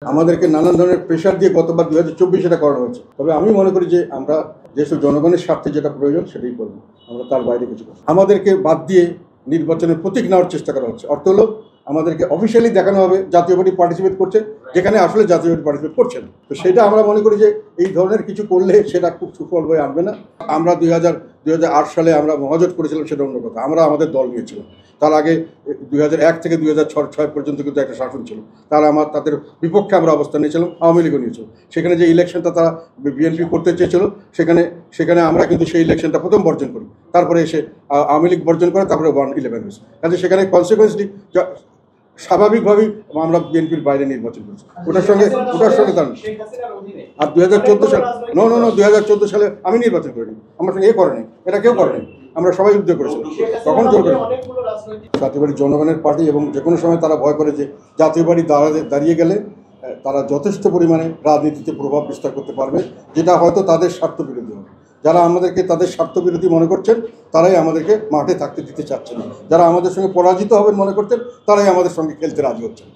আমাদেরকে নানান ধরনের প্রেশার দিয়ে গতবার 2024 এটা করানো হয়েছে। তবে আমি মনে করি যে আমরা দেশের জনগণের স্বার্থে যেটা প্রয়োজন সেটাই করব, আমরা তার বাইরে কিছু করব। আমাদেরকে বাদ দিয়ে নির্বাচনের প্রতীক নেওয়ার চেষ্টা করা হচ্ছে। অর্থ হলো আমাদেরকে অফিসিয়ালি দেখানো হবে জাতীয় পার্টি পার্টিসিপেট করছে, যেখানে আসলে জাতীয় পার্টি পার্টিসিপেট করছে না। তো সেটা আমরা মনে করি যে এই ধরনের কিছু করলে সেটা খুব সুফল হয়ে আনবে না। আমরা 2008 সালে আমরা মহাজোট করেছিলাম, সেটা অন্য কথা। আমরা আমাদের দল নিয়েছিলাম। তার আগে 2001 থেকে 2006 পর্যন্ত কিন্তু একটা শাসন ছিল, তাদের বিপক্ষে আমরা অবস্থান নিয়েছিলাম, আওয়ামী লীগও নিয়েছিল। সেখানে যে ইলেকশনটা তারা বিএনপি করতে চেয়েছিল, সেখানে আমরা কিন্তু সেই ইলেকশনটা প্রথম বর্জন করি। তারপরে এসে আওয়ামী লীগ বর্জন করে, তারপরে 1/11 হয়েছে। কাজে সেখানে কনসিকুয়েন্সলি স্বাভাবিকভাবেই আমরা বিএনপির বাইরে নির্বাচন করছি। ওটার সঙ্গে তার আর 2014 সালে 2014 সালে আমি নির্বাচন করিনি, আমার সঙ্গে করেনি, এটা কেউ করেনি, আমরা সবাই যুদ্ধ করেছিলাম। তখন জোর করে জাতীয় পার্টি জনগণের পার্টি, এবং যে কোনো সময় তারা ভয় করে যে জাতীয় পার্টি দাঁড়িয়ে গেলে তারা যথেষ্ট পরিমাণে রাজনীতিতে প্রভাব বিস্তার করতে পারবে, যেটা হয়তো তাদের স্বার্থ বিরোধী হবে। যারা আমাদেরকে তাদের স্বার্থ বিরোধী মনে করছেন তারাই আমাদেরকে মাঠে থাকতে দিতে চাচ্ছেন না। যারা আমাদের সঙ্গে পরাজিত হবেন মনে করছেন তারাই আমাদের সঙ্গে খেলতে রাজি হচ্ছেন।